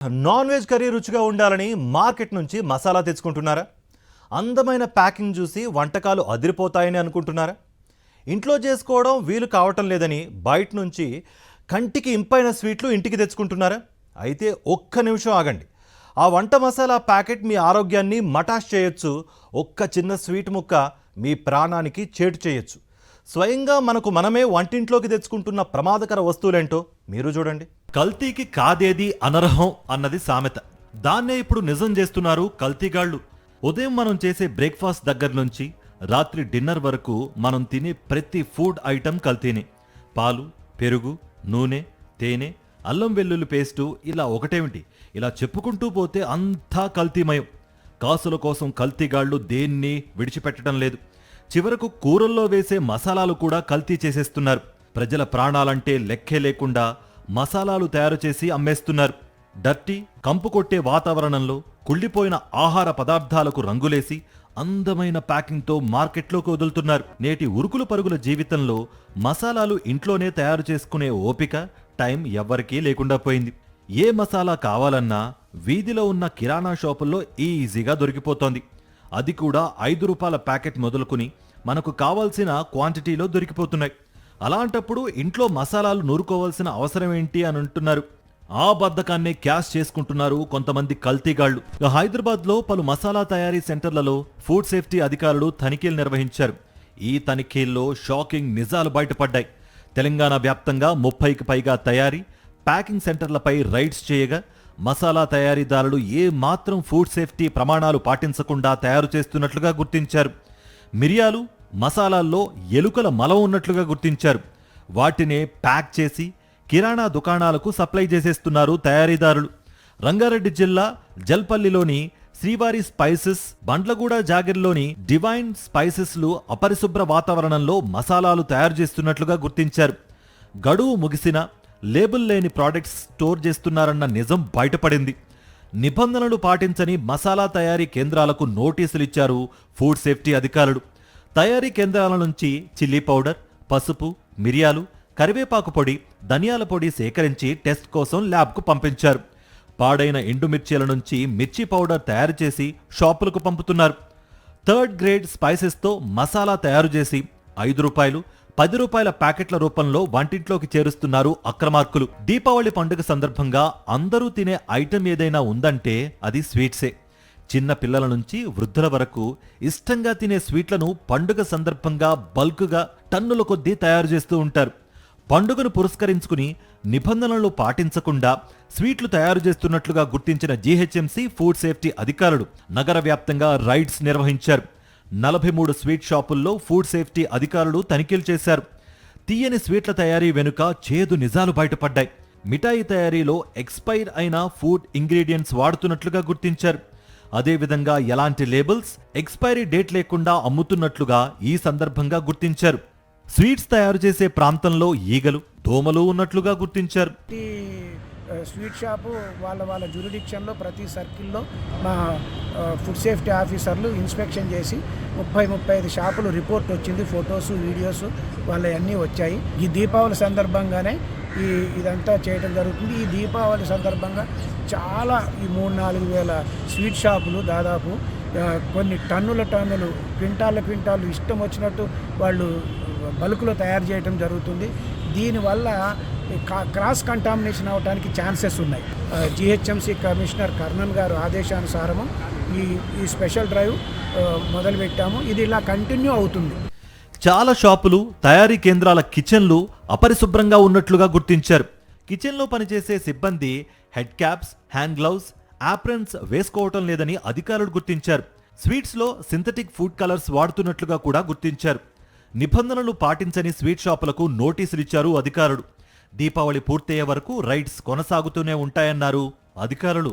Non veg curry రుచిగా ఉండాలని market నుంచి మసాలా తెచ్చుకుంటున్నారా? అందమైన ప్యాకింగ్ చూసి వంటకాలు అదిరిపోతాయని అనుకుంటున్నారా? ఇంట్లో చేసుకోవడం వీలు కావటం లేదని బయట నుంచి కంటికి ఇంపైన స్వీట్లు ఇంటికి తెచ్చుకుంటున్నారా? అయితే ఒక్క నిమిషం ఆగండి. ఆ వంట మసాలా ప్యాకెట్ మీ ఆరోగ్యాన్ని మటాష్ చేయొచ్చు. ఒక్క చిన్న స్వీట్ ముక్క మీ ప్రాణానికి చేటు చేయొచ్చు. స్వయంగా మనకు మనమే వంటింట్లోకి తెచ్చుకుంటున్న ప్రమాదకర వస్తువులేంటో మీరు చూడండి. కల్తీకి కాదేది అనర్హం అన్నది సామెత. దాన్నే ఇప్పుడు నిజం చేస్తున్నారు కల్తీగాళ్లు. ఉదయం మనం చేసే బ్రేక్ఫాస్ట్ దగ్గర నుంచి రాత్రి డిన్నర్ వరకు మనం తినే ప్రతి ఫుడ్ ఐటెం కల్తీనే. పాలు, పెరుగు, నూనె, తేనె, అల్లం వెల్లుల్లి పేస్టు, ఇలా ఒకటేమిటి, ఇలా చెప్పుకుంటూ పోతే అంతా కల్తీమయం. కాసుల కోసం కల్తీగాళ్లు దేన్ని విడిచిపెట్టడం లేదు. చివరకు కూరల్లో వేసే మసాలాలు కూడా కల్తీ చేసేస్తున్నారు. ప్రజల ప్రాణాలంటే లెక్కే లేకుండా మసాలాలు తయారు చేసి అమ్మేస్తున్నారు. డర్టీ, కంపు కొట్టే వాతావరణంలో కుళ్ళిపోయిన ఆహార పదార్థాలకు రంగులేసి అందమైన ప్యాకింగ్తో మార్కెట్లోకి వదులుతున్నారు. నేటి ఉరుకులు పరుగుల జీవితంలో మసాలాలు ఇంట్లోనే తయారు చేసుకునే ఓపిక, టైం ఎవ్వరికీ లేకుండా పోయింది. ఏ మసాలా కావాలన్నా వీధిలో ఉన్న కిరాణా షాపుల్లో ఈజీగా దొరికిపోతోంది. అది కూడా 5 రూపాయల ప్యాకెట్ మొదలుకుని మనకు కావాల్సిన క్వాంటిటీలో దొరికిపోతున్నాయి. అలాంటప్పుడు ఇంట్లో మసాలాలు నూరుకోవాల్సిన అవసరం ఏంటి అని అంటున్నారు. ఆ బద్ధకాన్నే క్యాష్ చేసుకుంటున్నారు కొంతమంది కల్తీగాళ్లు. హైదరాబాద్లో పలు మసాలా తయారీ సెంటర్లలో ఫుడ్ సేఫ్టీ అధికారులు తనిఖీలు నిర్వహించారు. ఈ తనిఖీల్లో షాకింగ్ నిజాలు బయటపడ్డాయి. తెలంగాణ వ్యాప్తంగా 30కి పైగా తయారీ, ప్యాకింగ్ సెంటర్లపై రైడ్స్ చేయగా మసాలా తయారీదారులు ఏ మాత్రం ఫుడ్ సేఫ్టీ ప్రమాణాలు పాటించకుండా తయారు చేస్తున్నట్లుగా గుర్తించారు. మిరియాలు, మసాలాల్లో ఎలుకల మలం ఉన్నట్లుగా గుర్తించారు. వాటినే ప్యాక్ చేసి కిరాణా దుకాణాలకు సప్లై చేసేస్తున్నారు తయారీదారులు. రంగారెడ్డి జిల్లా జల్పల్లిలోని శ్రీవారి స్పైసెస్, బండ్లగూడ జాగిర్లోని డివైన్ స్పైసెస్లు అపరిశుభ్ర వాతావరణంలో మసాలాలు తయారు చేస్తున్నట్లుగా గుర్తించారు. గడువు ముగిసిన లేబుల్ లేని ప్రోడక్ట్స్ స్టోర్ చేస్తున్నారన్న నిజం బయటపడింది. నిబంధనలు పాటించని మసాలా తయారీ కేంద్రాలకు నోటీసులు ఇచ్చారు ఫుడ్ సేఫ్టీ అధికారులు. తయారీ కేంద్రాల నుంచి చిల్లీ పౌడర్, పసుపు, మిరియాలు, కరివేపాకు పొడి, ధనియాల పొడి సేకరించి టెస్ట్ కోసం ల్యాబ్కు పంపించారు. పాడైన ఎండుమిర్చీల నుంచి మిర్చి పౌడర్ తయారు చేసి షాపులకు పంపుతున్నారు. 3rd గ్రేడ్ స్పైసెస్తో మసాలా తయారు చేసి 5 రూపాయలు, 10 రూపాయల ప్యాకెట్ల రూపంలో వంటింట్లోకి చేరుస్తున్నారు అక్రమార్కులు. దీపావళి పండుగ సందర్భంగా అందరూ తినే ఐటెం ఏదైనా ఉందంటే అది స్వీట్సే. చిన్న పిల్లల నుంచి వృద్ధుల వరకు ఇష్టంగా తినే స్వీట్లను పండుగ సందర్భంగా బల్క్గా టన్నుల కొద్దీ తయారు చేస్తూ ఉంటారు. పండుగను పురస్కరించుకుని నిబంధనలు పాటించకుండా స్వీట్లు తయారు చేస్తున్నట్లుగా గుర్తించిన జీహెచ్ఎంసీ ఫుడ్ సేఫ్టీ అధికారులు నగర వ్యాప్తంగా రైడ్స్ నిర్వహించారు. 43 స్వీట్ షాపుల్లో ఫుడ్ సేఫ్టీ అధికారులు తనిఖీలు చేశారు. తీయని స్వీట్ల తయారీ వెనుక చేదు నిజాలు బయటపడ్డాయి. మిఠాయి తయారీలో ఎక్స్పైర్ అయిన ఫుడ్ ఇంగ్రీడియంట్స్ వాడుతున్నట్లుగా గుర్తించారు. అదేవిధంగా ఎలాంటి లేబుల్స్, ఎక్స్పైరీ డేట్ లేకుండా అమ్ముతున్నట్లుగా ఈ సందర్భంగా గుర్తించారు. స్వీట్స్ తయారు చేసే ప్రాంతంలో ఈగలు, దోమలు ఉన్నట్లుగా గుర్తించారు. స్వీట్ షాపు వాళ్ళ జ్యూరిడిక్షన్లో ప్రతి సర్కిల్లో మా ఫుడ్ సేఫ్టీ ఆఫీసర్లు ఇన్స్పెక్షన్ చేసి 30-35 షాపులు రిపోర్ట్ వచ్చింది. ఫొటోస్, వీడియోస్ వాళ్ళన్నీ వచ్చాయి. ఈ దీపావళి సందర్భంగానే ఇదంతా చేయడం జరుగుతుంది. ఈ దీపావళి సందర్భంగా చాలా ఈ 3-4 వేల స్వీట్ షాపులు దాదాపు కొన్ని టన్నులు క్వింటాలు ఇష్టం వచ్చినట్టు వాళ్ళు బల్క్లో తయారు చేయడం జరుగుతుంది. దీనివల్ల క్రాస్ కంటామినేషన్ అవడానికి ఛాన్సెస్ ఉన్నాయి. జిహెచ్ఎంసీ కమిషనర్ కర్ణన్ గారు ఆదేశానుసారము ఈ స్పెషల్ డ్రైవ్ మొదలుపెట్టాము. ఇది ఇలా కంటిన్యూ అవుతుంది. చాలా షాపులు, తయారీ కేంద్రాల కిచెన్లు అపరిశుభ్రంగా ఉన్నట్లుగా గుర్తించారు. కిచెన్లో పనిచేసే సిబ్బంది హెడ్ క్యాప్స్, హ్యాండ్ గ్లౌస్, ఆప్రన్స్ వేసుకోవటం లేదని అధికారులు గుర్తించారు. స్వీట్స్లో సింథటిక్ ఫుడ్ కలర్స్ వాడుతున్నట్లుగా కూడా గుర్తించారు. నిబంధనలు పాటించని స్వీట్ షాపులకు నోటీసులు ఇచ్చారు అధికారులు. దీపావళి పూర్తయ్యే వరకు రైడ్స్ కొనసాగుతూనే ఉంటాయన్నారు అధికారులు.